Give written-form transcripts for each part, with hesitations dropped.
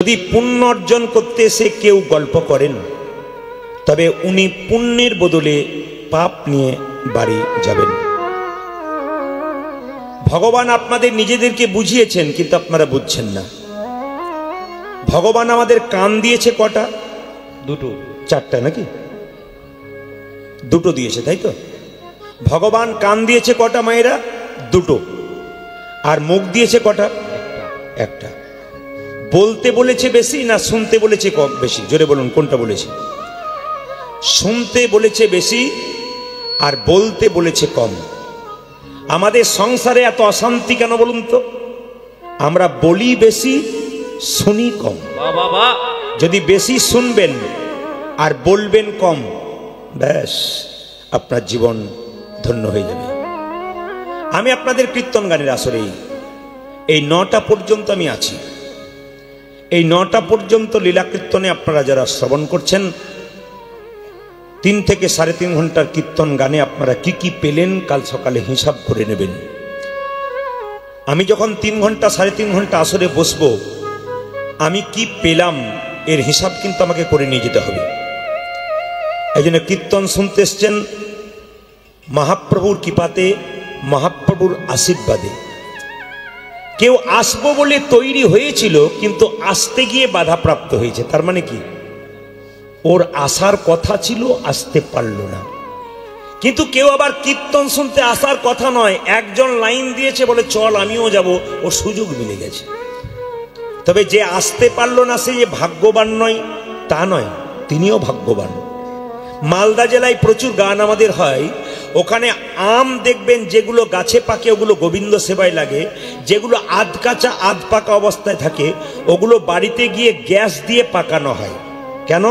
যদি পুণ্য অর্জন করতে এসে কেউ গল্প করেন তবে উনি পুণ্যের বদলে পাপ নিয়ে বাড়ি যাবেন। ভগবান আপনাদের নিজেদেরকে বুঝিয়েছেন, কিন্তু আপনারা বুঝছেন না। ভগবান আমাদের কান দিয়েছে কটা? দুটো, চারটা নাকি? দুটো দিয়েছে, তাই তো? ভগবান কান দিয়েছে কটা মায়েরা? দুটো। আর মুখ দিয়েছে কটা? একটা। বলতে বলেছে বেশি না শুনতে বলেছে কম বেশি? জোরে বলুন, কোনটা বলেছে? শুনতে বলেছে বেশি আর বলতে বলেছে কম। আমাদের সংসারে এত অশান্তি কেন বলুন তো? আমরা বলি বেশি, শুনি কম। যদি বেশি শুনবেন আর বলবেন কম, ব্যাস আপনার জীবন ধন্য হয়ে যাবে। আমি আপনাদের কীর্তন গানের আসরে এই 9টা পর্যন্ত আমি আছি। এই 9টা পর্যন্ত লীলা কীর্তনে আপনারা যারা শ্রবণ করছেন, 3 থেকে 3.5 ঘন্টার কীর্তন গানে আপনারা কি কি পেলেন কাল সকালে হিসাব করে নেবেন। আমি যখন 3 ঘন্টা 3.5 ঘন্টা আসরে বসবো, আমি কি পেলাম এর হিসাব কিন্তু আমাকে করে নিয়ে যেতে হবে। এই জন্য কীর্তন শুনতে এসছেন মহাপ্রভুর কৃপাতে, মহাপ্রভুর আশীর্বাদে। কেউ আসবো বলে তৈরি হয়েছিল, কিন্তু আসতে গিয়ে বাধাপ্রাপ্ত হয়েছে। তার মানে কি? ওর আসার কথা ছিল, আসতে পারল না। কিন্তু কেউ আবার কীর্তন শুনতে আসার কথা নয়, একজন লাইন দিয়েছে বলে চল আমিও যাব, ওর সুযোগ মিলে গেছে। তবে যে আসতে পারল না সে যে ভাগ্যবান নয় তা নয়, তিনিও ভাগ্যবান। মালদা জেলায় প্রচুর গান আমাদের হয়। ওখানে আম দেখবেন যেগুলো গাছে পাকে ওগুলো গোবিন্দ সেবায় লাগে, যেগুলো আধ কাঁচা আধ পাকা অবস্থায় থাকে ওগুলো বাড়িতে গিয়ে গ্যাস দিয়ে পাকানো হয়। কেন?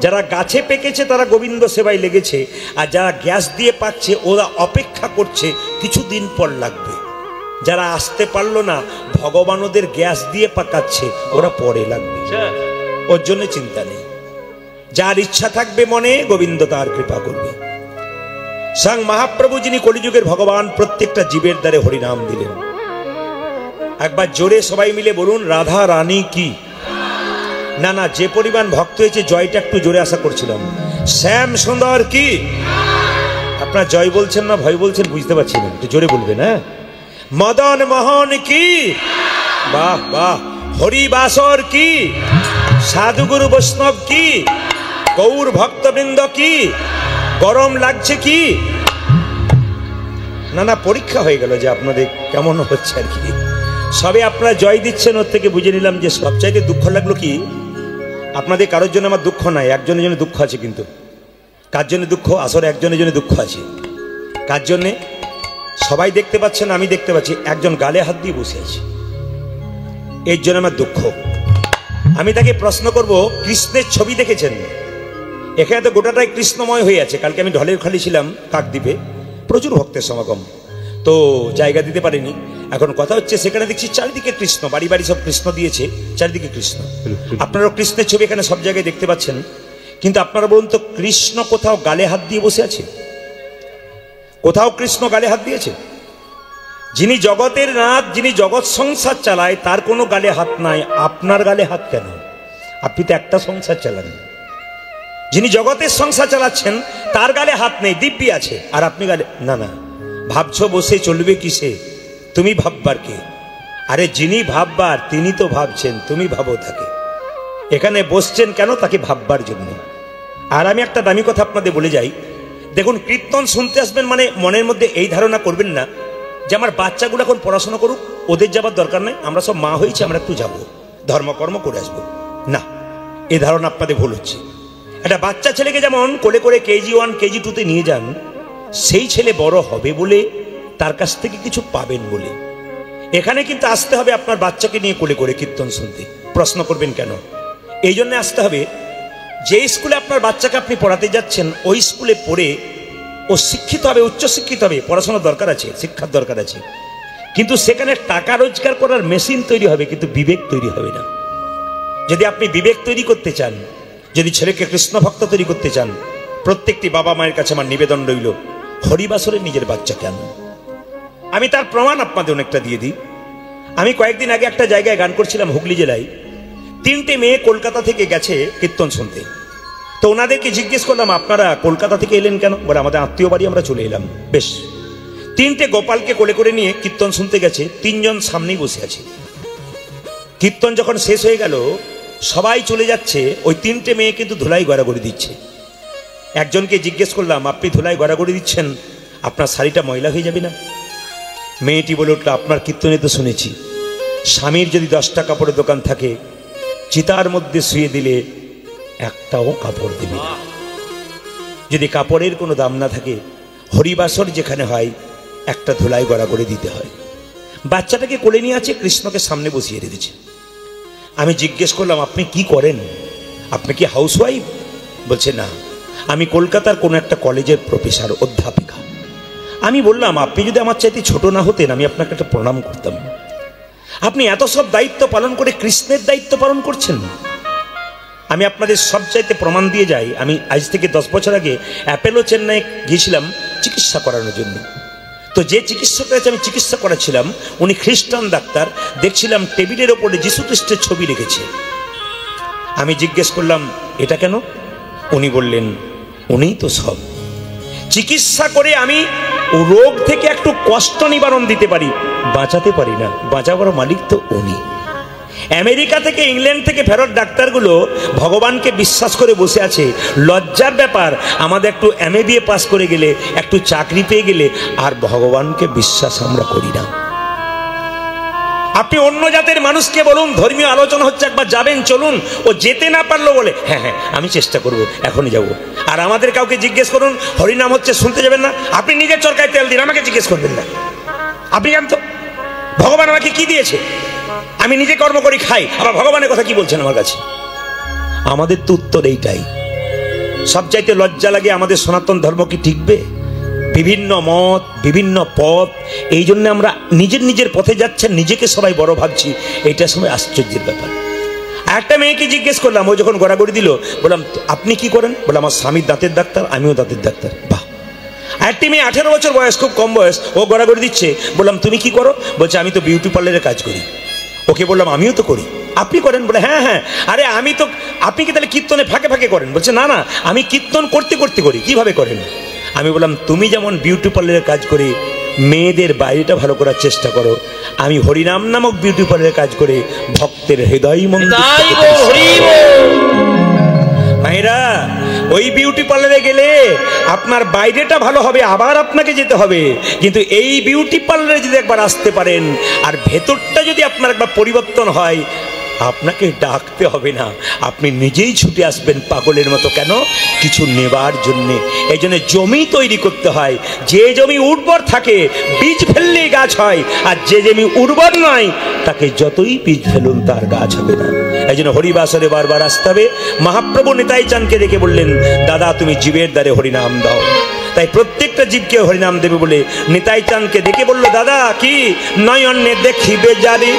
যারা গাছে পেকেছে তারা গোবিন্দ সেবায় লেগেছে, আর যারা গ্যাস দিয়ে পাকছে ওরা অপেক্ষা করছে কিছুদিন পর লাগবে। যারা আসতে পারলো না, ভগবান ওদের গ্যাস দিয়ে পাকাচ্ছে, ওরা পরে লাগবে। ওর জন্য চিন্তা নেই। যার ইচ্ছা থাকবে মনে, গোবিন্দ তার কৃপা করবে। স্বয়ং মহাপ্রভু যিনি কলিযুগের ভগবান, প্রত্যেকটা জীবের দ্বারে হরিনাম দিলেন। একবার জোরে সবাই মিলে বলুন, রাধা রানী কি। না না, যে পরিমাণ ভক্ত হয়েছে জয়টা একটু জোরে আশা করছিলাম। শ্যাম সুন্দর কি। আপনারা জয় বলছেন না ভয় বলছেন বুঝতে পারছি না, একটু জোরে বলবেন। হ্যাঁ, মদন মোহন কি। বাহ বাহ। হরিবাসর কি। সাধুগুরু বৈষ্ণব কি। গৌর ভক্তবৃন্দ কি। গরম লাগছে কি। না না, পরীক্ষা হয়ে গেল যে আপনাদের কেমন হচ্ছে আর কি। সবে আপনারা জয় দিচ্ছেন, ওর থেকে বুঝে নিলাম যে সবচাইতে দুঃখ লাগলো কি, আপনাদের কারোর জন্য আমার দুঃখ নাই, একজনের জন্য দুঃখ আছে। কিন্তু কার জন্য দুঃখ? আসলে একজনের জন্য দুঃখ আছে। কার জন্যে? সবাই দেখতে পাচ্ছেন, আমি দেখতে পাচ্ছি, একজন গালে হাত দিয়ে বসে আছে, এর জন্য আমার দুঃখ। আমি তাকে প্রশ্ন করব, কৃষ্ণের ছবি দেখেছেন? এখানে তো গোটাটাই কৃষ্ণময় হয়ে আছে। কালকে আমি ঢলের খালি ছিলাম কাকদ্বীপে, প্রচুর ভক্তের সমাগম, তো জায়গা দিতে পারিনি। এখন কথা হচ্ছে, সেখানে দেখছি চারিদিকে কৃষ্ণ, বাড়ি বাড়ি সব কৃষ্ণ দিয়েছে, চারিদিকে কৃষ্ণ। আপনারাও কৃষ্ণের ছবি এখানে সব জায়গায় দেখতে পাচ্ছেন। কিন্তু আপনারা বলুন তো, কৃষ্ণ কোথাও গালে হাত দিয়ে বসে আছে? কোথাও কৃষ্ণ গালে হাত দিয়েছে? যিনি জগতের নাথ, যিনি জগৎ সংসার চালায়, তার কোনো গালে হাত নাই। আপনার গালে হাত কেন? আপনি তো একটা সংসার চালান। যিনি জগতের সংসার চালাচ্ছেন তার গালে হাত নেই, দিব্যি আছে, আর আপনি গালে। না না, ভাবছো বসে চলবে কিসে? তুমি ভাববার কে? আরে যিনি ভাববার তিনি তো ভাবছেন, তুমি ভাবো তাকে। এখানে বসছেন কেন? তাকে ভাববার জন্য। আর আমি একটা দামি কথা আপনাদের বলে যাই, দেখুন, কীর্তন শুনতে আসবেন মানে মনের মধ্যে এই ধারণা করবেন না যে আমার বাচ্চাগুলো এখন পড়াশোনা করুক, ওদের যাবার দরকার নেই, আমরা সব মা হয়েছি, আমরা একটু যাবো ধর্মকর্ম করে আসবো। না, এই ধারণা আপনাদের ভুল হচ্ছে। একটা বাচ্চা ছেলেকে যেমন কোলে করে KG 1 KG 2 তে নিয়ে যান, সেই ছেলে বড় হবে বলে, তার কাছ থেকে কিছু পাবেন বলে। এখানে কিন্তু আসতে হবে আপনার বাচ্চাকে নিয়ে কোলে করে কীর্তন শুনতে। প্রশ্ন করবেন কেন? এই জন্য আসতে হবে, যে স্কুলে আপনার বাচ্চাকে আপনি পড়াতে যাচ্ছেন ওই স্কুলে পড়ে ও শিক্ষিত হবে, উচ্চশিক্ষিত হবে, পড়াশোনার দরকার আছে, শিক্ষার দরকার আছে। কিন্তু সেখানে টাকা রোজগার করার মেশিন তৈরি হবে, কিন্তু বিবেক তৈরি হবে না। যদি আপনি বিবেক তৈরি করতে চান, যদি ছেলেকে কৃষ্ণ ভক্ত তৈরি করতে চান, প্রত্যেকটি বাবা মায়ের কাছে আমার নিবেদন রইল, হরিবাসরে নিজের বাচ্চাকে আনুন। আমি তার প্রমাণ আপনাদের অনেকটা দিয়ে দিই। আমি কয়েকদিন আগে একটা জায়গায় গান করছিলাম হুগলি জেলায়। তিনটে মেয়ে কলকাতা থেকে গেছে কীর্তন শুনতে। তো ওনাদেরকে জিজ্ঞেস করলাম, আপনারা কলকাতা থেকে এলেন কেন? বলে, আমাদের আত্মীয় বাড়ি, আমরা চলে এলাম। বেশ। তিনটে গোপালকে কোলে করে নিয়ে কীর্তন শুনতে গেছে, তিনজন সামনেই বসে আছে। কীর্তন যখন শেষ হয়ে গেল, সবাই চলে যাচ্ছে, ওই তিনটে মেয়ে কিন্তু ধুলাই গড়াগড়ি দিচ্ছে। একজনকে জিজ্ঞেস করলাম, আপনি ধুলাই গড়াগড়ি দিচ্ছেন, আপনার শাড়িটা ময়লা হয়ে যাবে না? মেয়েটি বলে উঠল, আপনার কীর্তনে তো শুনেছি স্বামীর যদি 10টা কাপড়ের দোকান থাকে, চিতার মধ্যে শুয়ে দিলে একটাও কাপড় দেবে না। যদি কাপড়ের কোনো দাম না থাকে, হরিবাসর যেখানে হয় একটা ধুলাই গড়াগড়ি দিতে হয়। বাচ্চাটাকে কোলে নিয়ে আছে, কৃষ্ণকে সামনে বসিয়ে রেখেছে। আমি জিজ্ঞেস করলাম, আপনি কি করেন? আপনি কি হাউসওয়াইফ? বলছে, না, আমি কলকাতার কোনো একটা কলেজের প্রফেসর, অধ্যাপিকা। আমি বললাম, আপনি যদি আমার চাইতে ছোট না হতেন, আমি আপনাকে একটা প্রণাম করতাম। আপনি এত সব দায়িত্ব পালন করে কৃষ্ণের দায়িত্ব পালন করছেন। আমি আপনাদের সব চাইতে প্রমাণ দিয়ে যাই, আমি আজ থেকে 10 বছর আগে অ্যাপেলো চেন্নাই গিয়েছিলাম চিকিৎসা করানোর জন্য। তো যে চিকিৎসকের কাছে আমি চিকিৎসা করাচ্ছিলাম, উনি খ্রিস্টান ডাক্তার। দেখছিলাম টেবিলের ওপরে যীশু খ্রিস্টের ছবি রেখেছে। আমি জিজ্ঞেস করলাম, এটা কেন? উনি বললেন, উনিই তো সব। চিকিৎসা করে আমি রোগ থেকে একটু কষ্ট নিবারণ দিতে পারি, বাঁচাতে পারি না। বাঁচাবার মালিক তো উনি। আমেরিকা থেকে, ইংল্যান্ড থেকে ফেরত ডাক্তারগুলো ভগবানকে বিশ্বাস করে বসে আছে। লজ্জার ব্যাপার, আমাদের একটু MA পাস করে গেলে, একটু চাকরি পেয়ে গেলে আর ভগবানকে বিশ্বাস আমরা করি না। আপনি অন্য জাতের মানুষকে বলুন, ধর্মীয় আলোচনা হচ্ছে, একবার যাবেন, চলুন। ও যেতে না পারলো বলে, হ্যাঁ হ্যাঁ আমি চেষ্টা করব, এখনই যাব। আর আমাদের কাউকে জিজ্ঞেস করুন, হরিনাম হচ্ছে, শুনতে যাবেন না? আপনি নিজের চরকায় তেল দিন, আমাকে জিজ্ঞেস করবেন না। আপনি জানেন তো ভগবান আমাকে কি দিয়েছে? আমি নিজে কর্ম করি, খাই, আবার ভগবানের কথা কি বলছেন আমার কাছে? আমাদের তো উত্তর এইটাই। সবচাইতে লজ্জা লাগে, আমাদের সনাতন ধর্ম কি টিকবে? বিভিন্ন মত, বিভিন্ন পথ, এই জন্য আমরা নিজের পথে যাচ্ছেন, নিজেকে সবাই বড় ভাবছি। এইটা সময় আশ্চর্যের ব্যাপার। একটা মেয়েকে জিজ্ঞেস করলাম, ও যখন গড়াগড়ি দিল, বললাম, আপনি কি করেন? বলে, আমার স্বামীর দাঁতের ডাক্তার, আমিও দাঁতের ডাক্তার। বাহ। একটি মেয়ে 18 বছর বয়স, খুব কম বয়স, ও গড়াগড়ি দিচ্ছে। বললাম, তুমি কি করো? বলছে, আমি তো বিউটি পার্লারের কাজ করি। ওকে বললাম, আমিও তো করি। আপনি করেন? বলে, হ্যাঁ হ্যাঁ। আরে আমি তো, আপনি কি তাহলে কীর্তনে ফাঁকে ফাঁকে করেন? বলছে, না না, আমি কীর্তন করতে করতে করি। কিভাবে করেন? আমি বললাম, তুমি যেমন বিউটি পার্লারের কাজ করে মেয়েদের বাইরেটা ভালো করার চেষ্টা করো, আমি হরিনাম নামক বিউটি পার্লারের কাজ করে ভক্তের হৃদয় মন্দির। মায়েরা, ওই বিউটি পার্লারে গেলে আপনার বাইরেটা ভালো হবে, আবার আপনাকে যেতে হবে। কিন্তু এই বিউটি পার্লারে যদি একবার আসতে পারেন, আর ভেতরটা যদি আপনার একবার পরিবর্তন হয়, আপনাকে ডাকতে হবে না, আপনি নিজেই ছুটে আসবেন পাগলের মতো। কেন? কিছু নেবার জন্যে। এই জন্য জমি তৈরি করতে হয়। যে জমি উর্বর থাকে, বীজ ফেললেই গাছ হয়, আর যে জমি উর্বর নয়, তাকে যতই বীজ ফেলুন তার গাছ হবে না। এই জন্য হরিবাসরে বারবার আসতে হবে। মহাপ্রভু নিতাই চাঁদকে ডেকে বললেন, দাদা তুমি জীবের দ্বারে হরিনাম দাও। তাই প্রত্যেকটা জীবকে হরিনাম দেবে বলে নিতাই চাঁদকে ডেকে বলল, দাদা কি নয়নে দেখিবে যারে,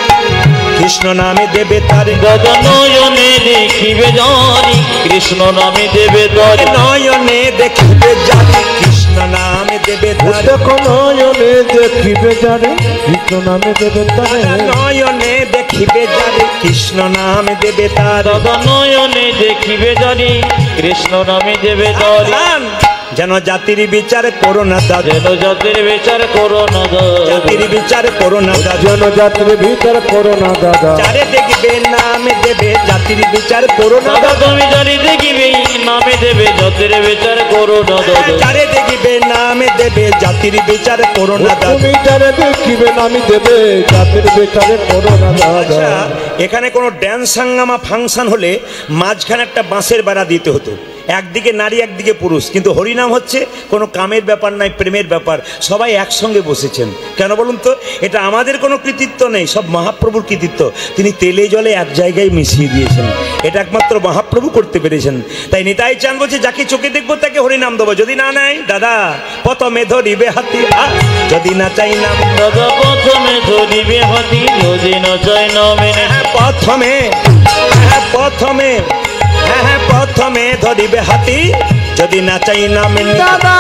কৃষ্ণ নামে দেবে তারে। দাদা নয়নে দেখিবে যারে, কৃষ্ণ নামে দেবে তারে। নয়নে দেখিবে যারে, কৃষ্ণ নামে দেবে তারে। নয়নে দেখিবে যারে, কৃষ্ণ নামে দেবে তারে। নয়নে দেখিবে যারে, কৃষ্ণ নামে দেবে তারে। দাদা নয়নে দেখিবে যারে, কৃষ্ণ নামে দেবে তারে। যেন জাতির বিচার করো না দাদা, যেন জাতির বিচার করো না দাদা, জাতির বিচার করো না দাদা, যেন জাতির বিচার করো না দাদা। যারে দেখবে নামে দেবে, জাতির বিচার করো না দাদা। তুমি জানি দেখিবে নামে দেবে, জাতির বিচার করো না দাদা। যারে দেখবে নামে দেবে, জাতির বিচার করো না দাদা। তুমি যারে দেখিবে নামে দেবে, জাতির বিচার করো না দাদা। এখানে কোনো ড্যান্স হাঙ্গামা ফাংশন হলে মাঝখানে একটা বাঁশের বেড়া দিতে হতো, একদিকে নারী একদিকে পুরুষ। কিন্তু হরিনাম হচ্ছে কোনো কামের ব্যাপার নাই, প্রেমের ব্যাপার। সবাই একসঙ্গে বসেছেন। কেন বলুন তো? এটা আমাদের কোনো কৃতিত্ব নেই, সব মহাপ্রভুর কৃতিত্ব। তিনি তেলে জলে এক জায়গায় মিশিয়ে দিয়েছেন, এটা একমাত্র মহাপ্রভু করতে পেরেছেন। তাই নিতাই চাঁদ বলছে, যাকে চোখে দেখবো তাকে হরিনাম দেবো, যদি না নেয় দাদা প্রথমে ধরিবে হাতি, যদি না চাই নাম। দাদা প্রথমে ধরিবে হাতি, যদি না চাই নামে। প্রথমে প্রথমে প্রথমে ধরিবে হাতি, যদি না চাই নামে। দাদা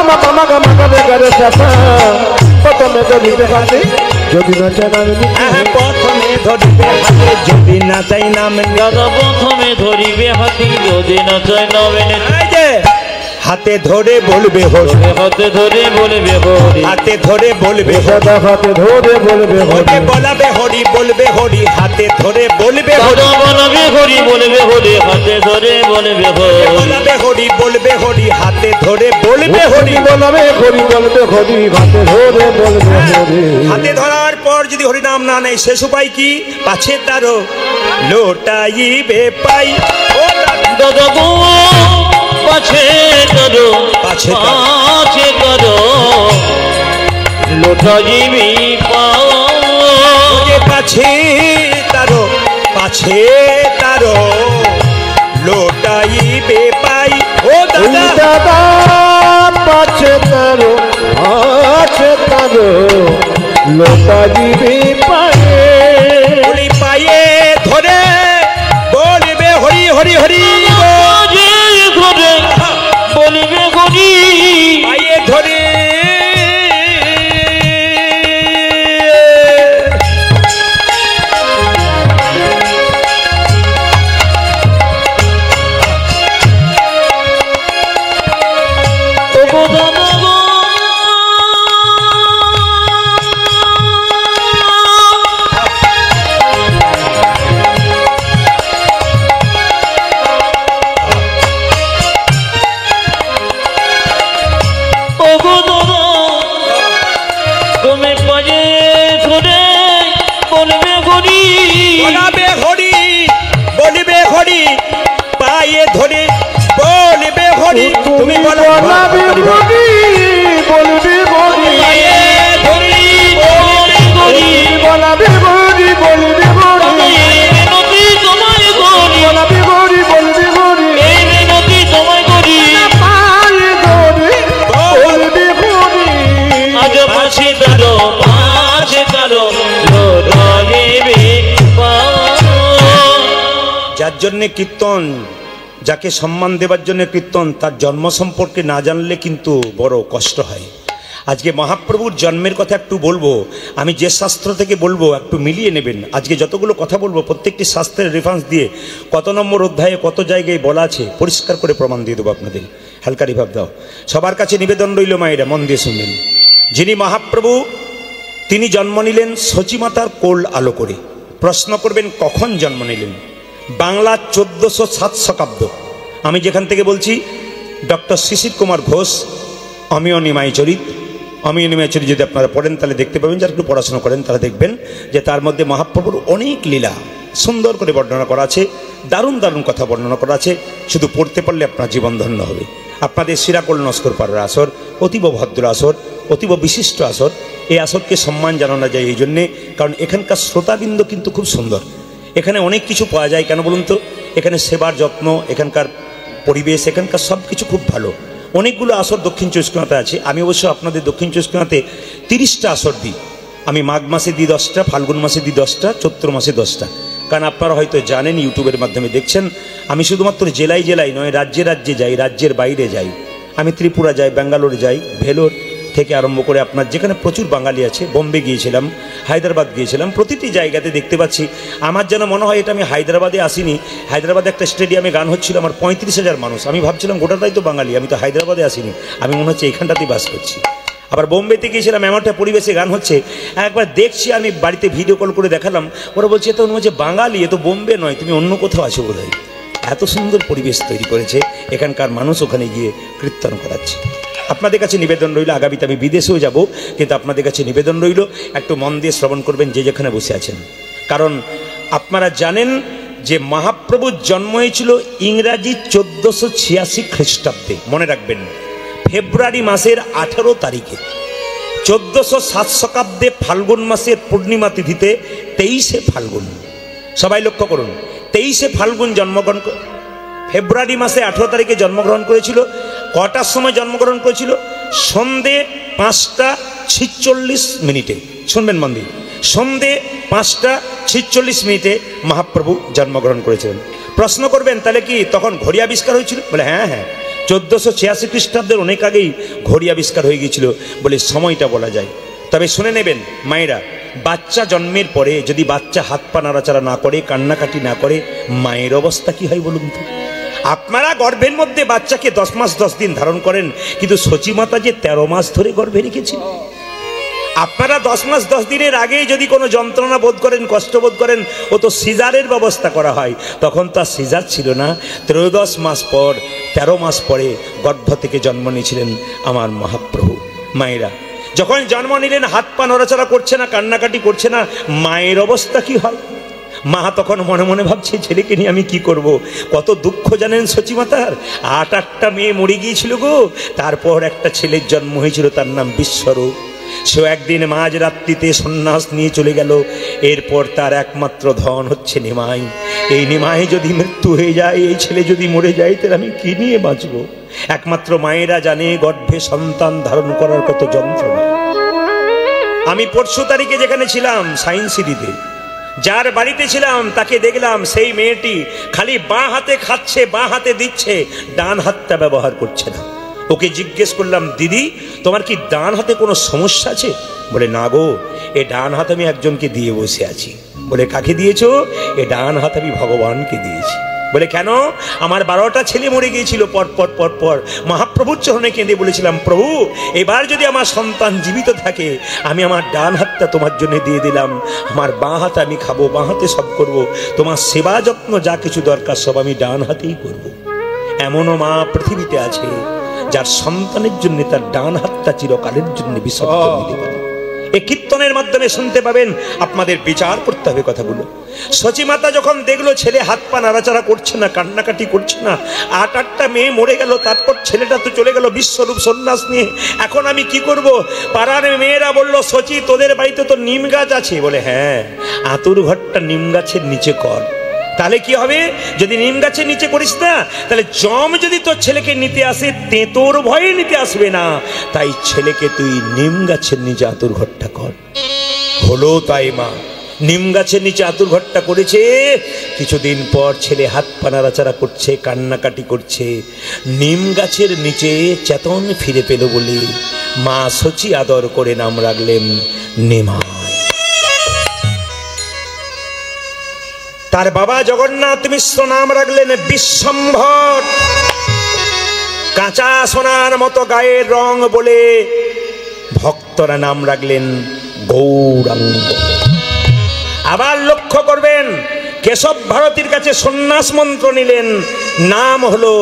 মা মা গা মা গা রে গা রে সা সা প্রথমে ধরিবে হাতে যদি না চাই নামে নিতে হ্যাঁ প্রথমে ধরিবে হাতে যদি না চাই নাম নিতে। দাদা প্রথমে ধরিবে হাতি যদি না চাই নামে নিতে। এই যে হাতে ধরে বলবে হরি, হাতে ধরে বলবে হরি, হাতে ধরে বলবে হরি, দাদা হাতে ধরে বলবে ওকে বলাবে হরি বলবে হরি, হাতে ধরে বলবে হরি, দাদা বলবে হরি বলবে হরি, হাতে ধরে বলবে হরি, বলাবে হরি বলবে হরি, হাতে ধরে বলবে হরি। বলবে হরি বলবে হরি হাতে ধরে বলবে হরি। হাতে ধরার পর যদি হরি নাম না নেয় শেষ উপায় কি? পাছে তারও লোটাইবে পাই। ও দাদা গো পাছে করো পাছে পাছে করো লোটাইবি পাও। যে পাছে তারও পাছে তারও লোটাইবে পাই। ও ওই দাদা দাদা পাছে তারো লোটা দিবি পায়ে হরি পায়ে ধরে বলবে হরি হরি হরি যে ঘরে বলবে হরি পায়ে ধরে ওগো দাদা গো ওগো দাদা তুমি পায়ে ধরে বলবে হরি বলাবে হরি বলবে হরি পায়ে ধরে বলবে হরি। তুমি বলাবি বলি বলবি বলি পায়ে ধরি বলবে হরি বলাবি বলি বলবি বলি এই মিনতি তোমায় করি বলাবি বলি বলবি বলি এই মিনতি তোমায় করি পায়ে ধরে বলবি বলি আজ পাশে কারো লোটাইবে পাও। যার জন্যে কীর্তন, যাকে সম্মান দেবার জন্য কীর্তন, তার জন্ম সম্পর্কে না জানলে কিন্তু বড় কষ্ট হয়। আজকে মহাপ্রভুর জন্মের কথা একটু বলবো, আমি যে শাস্ত্র থেকে বলবো একটু মিলিয়ে নেবেন। আজকে যতগুলো কথা বলবো প্রত্যেকটি শাস্ত্রের রেফারেন্স দিয়ে কত নম্বর অধ্যায়ে কত জায়গায় বলা আছে পরিষ্কার করে প্রমাণ দিয়ে দেবো আপনাদের। হালকারি ভাব দাও। সবার কাছে নিবেদন রইল মায়েরা, মন দিয়ে শুনবেন। যিনি মহাপ্রভু তিনি জন্ম নিলেন সচিমাতার কোল আলো করে। প্রশ্ন করবেন কখন জন্ম নিলেন? বাংলা 1407 শতাব্দ। আমি যেখান থেকে বলছি ডক্টর শিশির কুমার ঘোষ অমিয় নিমাই চরিত। অমিয় নিমাই চরিত যদি আপনারা পড়েন তাহলে দেখতে পাবেন, যারা একটু পড়াশোনা করেন তারা দেখবেন যে তার মধ্যে মহাপ্রভুর অনেক লীলা সুন্দর করে বর্ণনা করা আছে, দারুণ দারুণ কথা বর্ণনা করা আছে। শুধু পড়তে পারলে আপনার জীবন ধন্য হবে। আপনাদের শিরাকোল নস্কর পাড়ার আসর অতীব ভদ্র আসর, অতীব বিশিষ্ট আসর। এই আসরকে সম্মান জানানো যায় এই জন্যে কারণ এখানকার শ্রোতাবৃন্দ কিন্তু খুব সুন্দর। এখানে অনেক কিছু পাওয়া যায়। কেন বলুন তো? এখানে সেবার যত্ন, এখানকার পরিবেশ, এখানকার সব কিছু খুব ভালো। অনেকগুলো আসর দক্ষিণ চব্বিশ পরগনাতে আছে। আমি অবশ্য আপনাদের দক্ষিণ চব্বিশ পরগনাতে 30টা আসর দিই। আমি মাঘ মাসে দিই 10টা, ফাল্গুন মাসে দিই 10টা, চৈত্র মাসে 10টা। কারণ আপনারা হয়তো জানেন, ইউটিউবের মাধ্যমে দেখছেন, আমি শুধুমাত্র জেলায় জেলায় নয়, রাজ্যে রাজ্যে যাই, রাজ্যের বাইরে যাই। আমি ত্রিপুরা যাই, ব্যাঙ্গালোরে যাই, ভেলোর থেকে আরম্ভ করে আপনার যেখানে প্রচুর বাঙালি আছে, বোম্বে গিয়েছিলাম, হায়দ্রাবাদ গিয়েছিলাম। প্রতিটি জায়গাতে দেখতে পাচ্ছি আমার যেন মনে হয় এটা আমি হায়দ্রাবাদে আসিনি। হায়দ্রাবাদে একটা স্টেডিয়ামে গান হচ্ছিল, আমার 35,000 মানুষ। আমি ভাবছিলাম গোটাটাই তো বাঙালি, আমি তো হায়দ্রাবাদে আসিনি, আমি মনে হচ্ছে এইখানটাতেই বাস করছি। আবার বোম্বেতে গিয়েছিলাম, এমন একটা পরিবেশে গান হচ্ছে, একবার দেখছি, আমি বাড়িতে ভিডিও কল করে দেখালাম। ওরা বলছে এ তো মনে হচ্ছে বাঙালি, এ তো বোম্বে নয়, তুমি অন্য কোথাও আছো বোধহয়। এত সুন্দর পরিবেশ তৈরি করেছে এখানকার মানুষ, ওখানে গিয়ে কীর্তন করাচ্ছে। আপনাদের কাছে নিবেদন রইল, আগামীতে আমি বিদেশেও যাব, কিন্তু আপনাদের কাছে নিবেদন রইল একটু মন দিয়ে শ্রবণ করবেন যে যেখানে বসে আছেন। কারণ আপনারা জানেন যে মহাপ্রভুর জন্ম হয়েছিল ইংরাজি 1486 খ্রিস্টাব্দে। মনে রাখবেন, ফেব্রুয়ারি মাসের 18 তারিখে। 1407 শতাব্দে ফাল্গুন মাসের পূর্ণিমা তিথিতে 23শে ফাল্গুন। সবাই লক্ষ্য করুন, 23শে ফাল্গুন জন্মগ্রহণ, ফেব্রুয়ারি মাসে 18 তারিখে জন্মগ্রহণ করেছিল। কটার সময় জন্মগ্রহণ করেছিল? সন্ধে 5:46। শুনবেন মন দিয়ে, সন্ধে 5:46 মহাপ্রভু জন্মগ্রহণ করেছিলেন। প্রশ্ন করবেন তাহলে কি তখন ঘড়ি আবিষ্কার হয়েছিল? বলে হ্যাঁ হ্যাঁ, 1486 খ্রিস্টাব্দের অনেক আগেই ঘড়ি আবিষ্কার হয়ে গিয়েছিল বলে সময়টা বলা যায়। তবে শুনে নেবেন মায়েরা, বাচ্চা জন্মের পরে যদি বাচ্চা হাত পা নাড়াচাড়া না করে, কান্নাকাটি না করে, মায়ের অবস্থা কি হয় বলুন তো? আপনারা গর্ভের মধ্যে বাচ্চাকে 10 মাস 10 দিন ধারণ করেন, কিন্তু সচিমাতা যে 13 মাস ধরে গর্ভে রেখেছিল। আপনারা 10 মাস 10 দিনের আগে যদি কোনো যন্ত্রণা বোধ করেন, কষ্ট বোধ করেন, ও তো সিজারের ব্যবস্থা করা হয়। তখন তো আর সিজার ছিল না। 13 মাস পর, 13 মাস পরে গর্ভ থেকে জন্ম নিয়েছিলেন আমার মহাপ্রভু। মায়েরা যখন জন্ম নিলেন, হাত পা নড়াচড়া করছে না, কান্নাকাটি করছে না, মায়ের অবস্থা কি হয়? মা তখন মনে মনে ভাবছে, ছেলেকে নিয়ে আমি কি করব। কত দুঃখ জানেন সচিমাতার। 8টা মেয়ে মরে গিয়েছিল গো, তারপর একটা ছেলের জন্ম হয়েছিল, তার নাম বিশ্বরূপ। সে একদিন মাঝ রাত্রিতে সন্ন্যাস নিয়ে চলে গেল। এরপর তার একমাত্র ধন হচ্ছে নিমাই। এই নিমাই যদি মৃত্যু হয়ে যায়, এই ছেলে যদি মরে যায়, তাহলে আমি কি নিয়ে বাঁচব? একমাত্র মায়েরা জানে গর্ভে সন্তান ধারণ করার কত যন্ত্রণা। আমি পরশু তারিখে যেখানে ছিলাম সায়েন্স সিটিতে, যার বাড়িতে ছিলাম তাকে দেখলাম, সেই মেয়েটি খালি বাঁ হাতে খাচ্ছে, বাঁ হাতে দিচ্ছে, ডান হাতটা ব্যবহার করছে না। ওকে জিজ্ঞেস করলাম, দিদি তোমার কি ডান হাতে কোনো সমস্যা আছে? বলে না গো, এ ডান হাত আমি একজনকে দিয়ে বসে আছি। বলে কাকে দিয়েছো? এ ডান হাত আমি ভগবানকে দিয়েছি। বলে কেন? আমার 12টা ছেলে মরে গিয়েছিল পর পর পর পর। মহাপ্রভুর চরণে কেঁদে বলেছিলাম, প্রভু এবার যদি আমার সন্তান জীবিত থাকে, আমি আমার ডান হাতটা তোমার জন্য দিয়ে দিলাম। আমার বাঁ হাতে আমি খাবো, বাঁ হাতে সব করব, তোমার সেবা যত্ন যা কিছু দরকার সব আমি ডান হাতেই করব। এমনও মা পৃথিবীতে আছে যার সন্তানের জন্য তার ডান হাতটা চিরকালের জন্য বিসর্জন দিতে পারে। এই কীর্তনের মাধ্যমে শুনতে পাবেন। আপনাদের বিচার করতে হবে কথাগুলো। সচিমাতা যখন দেখলো ছেলে হাত পা নাড়াচাড়া করছে না, কান্নাকাটি করছে না, 8টা মেয়ে মরে গেল, তারপর ছেলেটা তো চলে গেল বিশ্বরূপ সন্ন্যাস নিয়ে, এখন আমি কি করব? পাড়ার মেয়েরা বলল, সচি তোদের বাড়িতে তো নিম গাছ আছে। বলে হ্যাঁ, আতুর ঘরটা নিম গাছের নিচে কর। তাহলে কি হবে? যদি নিম গাছের নিচে করিস না, তাহলে জম যদি তোর ছেলেকে নিতে আসে, তেঁতোর ভয়ে নিতে আসবে না। তাই ছেলেকে তুই নিম গাছের নিচে আতুর ঘরটা কর। হলো তাই মা নিম গাছের নিচে আতুর ঘরটা করেছে। কিছুদিন পর ছেলে হাত পা নাড়াচাড়া করছে, কান্নাকাটি করছে। নিম গাছের নিচে চেতন ফিরে পেল বলে মা সচি আদর করে নাম রাখলেন নিমাই। তার বাবা জগন্নাথ মিশ্র নাম রাখলেন বিশ্বম্ভর। কাঁচা সোনার মতো গায়ের রং বলে ভক্তরা নাম রাখলেন গৌরাঙ্গ। আবার লক্ষ্য করবেন, কেশব ভারতীর কাছে সন্ন্যাস মন্ত্র নিলেন, নাম হলো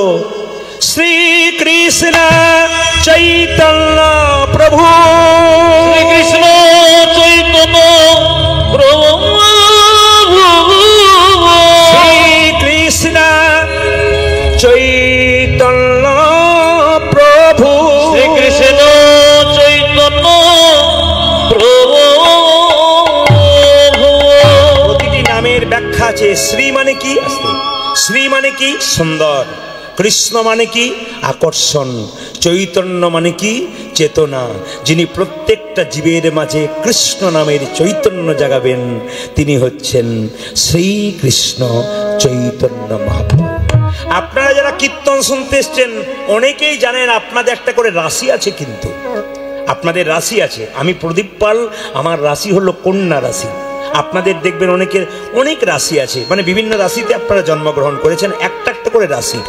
শ্রীকৃষ্ণ চৈতন্য প্রভু। শ্রীকৃষ্ণ চৈতন্য প্রভু, শ্রীকৃষ্ণ চৈতন্য প্রভু, শ্রীকৃষ্ণ চৈতন্য প্রভু। প্রতিটি নামের ব্যাখ্যা আছে। শ্রী মানে কি? শ্রী মানে কি? সুন্দর। কৃষ্ণ মানে কি? আকর্ষণ। চৈতন্য মানে কি? চেতনা। যিনি প্রত্যেকটা জীবের মাঝে কৃষ্ণ নামের চৈতন্য জাগাবেন, তিনি হচ্ছেন শ্রীকৃষ্ণ চৈতন্য মহাপ্রভু। আপনারা যারা কীর্তন শুনতে এসছেন, অনেকেই জানেন আপনাদের একটা করে রাশি আছে। কিন্তু আপনাদের রাশি আছে। আমি প্রদীপ পাল, আমার রাশি হলো কন্যা রাশি। আপনাদের দেখবেন অনেকের অনেক রাশি আছে, মানে বিভিন্ন রাশিতে আপনারা জন্মগ্রহণ করেছেন, একটা একটা করে রাশি।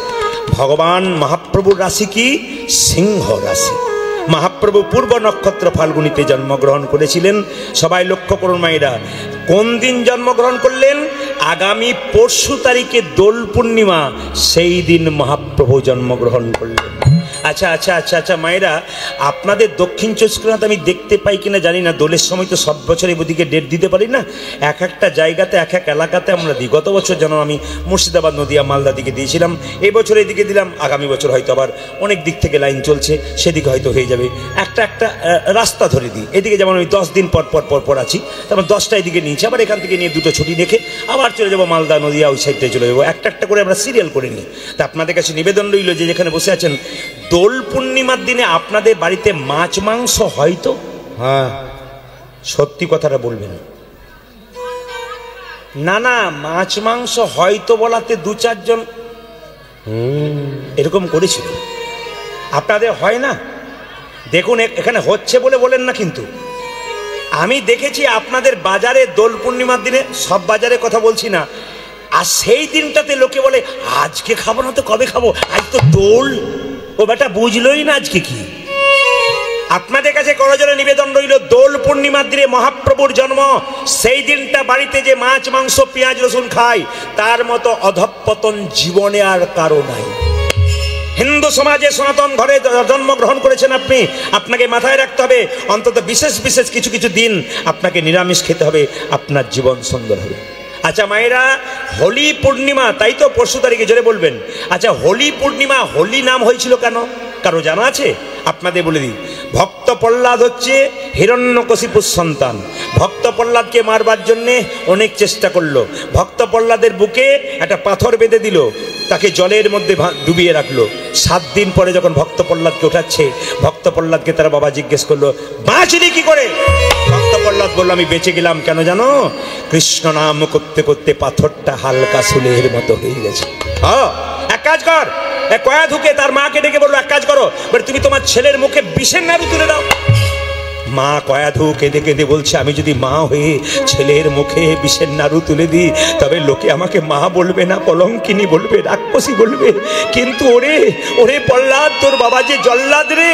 ভগবান মহাপ্রভুর রাশি কি? সিংহ রাশি। মহাপ্রভু পূর্ব নক্ষত্র ফাল্গুনিতে জন্মগ্রহণ করেছিলেন। সবাই লক্ষ্য করুন মায়েরা, কোন দিন জন্মগ্রহণ করলেন? আগামী পরশু তারিখে দোল পূর্ণিমা, সেই দিন মহাপ্রভু জন্মগ্রহণ করলেন। আচ্ছা আচ্ছা আচ্ছা আচ্ছা মায়েরা, আপনাদের দক্ষিণ চব্বিশ পরগনাতে আমি দেখতে পাই কিনা জানি না, দোলের সময় তো সব বছর এদিকে ডেট দিতে পারি না। এক একটা জায়গাতে এক এক এলাকাতে আমরা দিই। গত বছর যেন আমি মুর্শিদাবাদ, নদিয়া, মালদা দিকে দিয়েছিলাম, এই বছর এদিকে দিলাম, আগামী বছর হয়তো আবার অনেক দিক থেকে লাইন চলছে, সেদিকে হয়তো হয়ে যাবে। একটা একটা রাস্তা ধরে দিই। এদিকে যেমন আমি 10 দিন পর পর পর পর আছি, তারপর 10টা এদিকে নিয়েছি, আবার এখান থেকে নিয়ে 2টো ছুটি দেখে আবার চলে যাবো মালদা, নদিয়া, ওই সাইডটায় চলে যাবো। একটা একটা করে আমরা সিরিয়াল করে নিই। তা আপনাদের কাছে নিবেদন রইল যে যেখানে বসে আছেন, দোল পূর্ণিমার দিনে আপনাদের বাড়িতে মাছ মাংস হয় তো? হ্যাঁ, সত্যি কথাটা বলবেন। না না, মাছ মাংস হয়তো বলাতে 2-4 জন এরকম করেছিল। আপনাদের হয় না? দেখুন এখানে হচ্ছে বলে বলেন না, কিন্তু আমি দেখেছি আপনাদের বাজারে দোল পূর্ণিমার দিনে, সব বাজারে কথা বলছি না, আর সেই দিনটাতে লোকে বলে আজকে খাবো না তো কবে খাবো, আজ তো দোল। ও বেটা বুঝলোই না আজকে কি। আপনাদের কাছে করজোড়ে নিবেদন রইল, দোল পূর্ণিমার দিনে মহাপ্রভুর জন্ম, সেই দিনটা বাড়িতে যে মাছ মাংস পেঁয়াজ রসুন খায়, তার মতো অধঃপতন জীবনে আর কারো নাই। হিন্দু সমাজে সনাতন ঘরে জন্মগ্রহণ করেছেন আপনি, আপনাকে মাথায় রাখতে হবে অন্তত বিশেষ বিশেষ কিছু কিছু দিন আপনাকে নিরামিষ খেতে হবে, আপনার জীবন সুন্দর হবে। আচ্ছা মায়েরা, হোলি পূর্ণিমা, তাই তো পরশু তারিখে, জোরে বলবেন। আচ্ছা হোলি পূর্ণিমা, হোলি নাম হয়েছিল কেন? কারো জানা আছে? আপনাদের বলে দিই। ভক্ত প্রহ্লাদ হচ্ছে হিরণ্যকশিপুর সন্তান। ভক্ত প্রহ্লাদকে মারবার জন্যে অনেক চেষ্টা করলো। ভক্ত প্রহ্লাদের বুকে একটা পাথর বেঁধে দিল, তাকে জলের মধ্যে ডুবিয়ে রাখলো। 7 দিন পরে যখন ভক্ত প্রহ্লাদকে ওঠাচ্ছে, ভক্ত প্রহ্লাদকে তার বাবা জিজ্ঞেস করলো, বাঁচলি কি করে? ভক্ত প্রহ্লাদ বলল, আমি বেঁচে গেলাম কেন জানো? কৃষ্ণ নাম করতে করতে পাথরটা হালকা সুলের মতো হয়ে গেছে। এক কাজ কর, কয়া ধুকে তার মাকে ডেকে বললো, এক কাজ করো, তুমি তোমার ছেলের মুখে বিষের নাড়ু তুলে দাও। মা কয়াধু কেঁদে কেঁদে বলছে, আমি যদি মা হয়ে ছেলের মুখে বিষের নাড়ু তুলে দিই, তবে লোকে আমাকে মা বলবে না, কলঙ্কিনী বলবে, রাক্ষসী বলবে। কিন্তু ওরে ওরে প্রহ্লাদ, তোর বাবা যে জল্লাদ রে,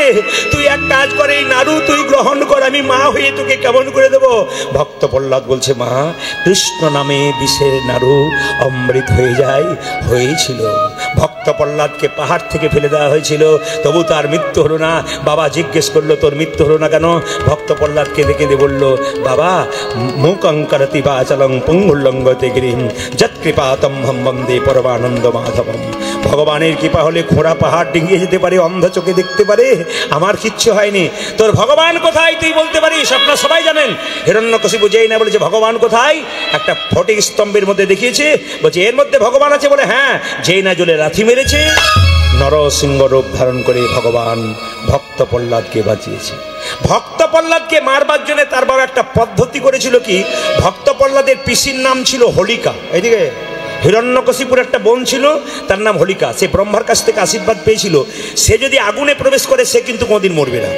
তুই এক কাজ করে এই নাড়ু তুই গ্রহণ কর, আমি মা হয়ে তোকে কেমন করে দেবো। ভক্ত প্রহ্লাদ বলছে, মা কৃষ্ণ নামে বিষের নাড়ু অমৃত হয়ে যায়, হয়েছিল। ভক্ত প্রহ্লাদকে পাহাড় থেকে ফেলে দেওয়া হয়েছিল, তবু তার মৃত্যু হলো না। বাবা জিজ্ঞেস করলো, তোর মৃত্যু হলো না কেন? ভক্ত প্রহ্লাদ কেঁদে কেঁদে বলল, বাবা মুকং করতি বাচলং পুঙ্গুল্লঙ্গতে গিরিম যৎকৃপাতম হম বন্দে পরমানন্দ মাধবম। ভগবানের কৃপা হলে ঘোড়া পাহাড় ডিঙিয়ে যেতে পারে, অন্ধ চোখে দেখতে পারে, আমার কিচ্ছু হয়নি। তোর ভগবান কোথায় তুই বলতে পারিস? আপনারা সবাই জানেন, হিরণ্যকশিপু যেই না বলেছে ভগবান কোথায়, একটা ফটিক স্তম্ভের মধ্যে দেখিয়েছে, বলছে এর মধ্যে ভগবান আছে বলে, হ্যাঁ, যেই না জলে লাথি মেরেছে, নরসিংহ রূপ ধারণ করে ভগবান ভক্ত প্রহ্লাদকে বাঁচিয়েছে। ভক্ত প্রহ্লাদকে মারবার জন্য তার বাবা একটা পদ্ধতি করেছিল কি, ভক্ত প্রহ্লাদের পিসির নাম ছিল হোলিকা। এইদিকে হিরণ্যকশিপুর একটা বোন ছিল, তার নাম হোলিকা। সে ব্রহ্মার কাছ থেকে আশীর্বাদ পেয়েছিল, সে যদি আগুনে প্রবেশ করে সে কিন্তু কোনোদিন মরবে না।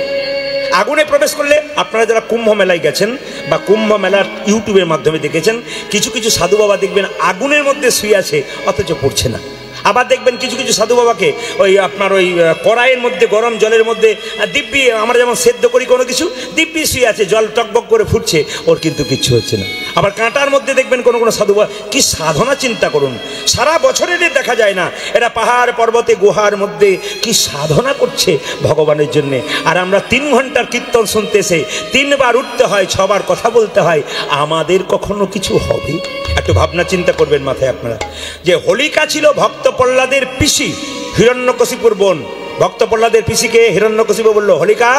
আগুনে প্রবেশ করলে, আপনারা যারা কুম্ভ মেলায় গেছেন বা কুম্ভ মেলার ইউটিউবের মাধ্যমে দেখেছেন, কিছু কিছু সাধু বাবা দেখবেন আগুনের মধ্যে শুয়ে আছে অথচ পড়ছে না। আবার দেখবেন কিছু কিছু সাধু বাবাকে ওই আপনার ওই কড়াইয়ের মধ্যে গরম জলের মধ্যে দিব্যি, আমরা যেমন সেদ্ধ করি কোনো কিছু, দিব্যি শুয়ে আছে, জল টকবক করে ফুটছে, ওর কিন্তু কিচ্ছু হচ্ছে না। আবার কাঁটার মধ্যে দেখবেন কোনো কোনো সাধু বাবা, কি সাধনা চিন্তা করুন, সারা বছরের দেখা যায় না, এরা পাহাড় পর্বতে গুহার মধ্যে কি সাধনা করছে ভগবানের জন্যে। আর আমরা 3 ঘন্টার কীর্তন শুনতে এসে 3 বার উঠতে হয়, 6 বার কথা বলতে হয়, আমাদের কখনো কিছু হবে? একটু ভাবনা চিন্তা করবেন মাথায় আপনারা, যে হোলিকা ছিল ভক্ত প্রহ্লাদের পিসি, হিরণ্যকশিপুর বোন। ভক্ত প্রহ্লাদের পিসিকে হিরণ্যকশিপু বলল, হোলিকা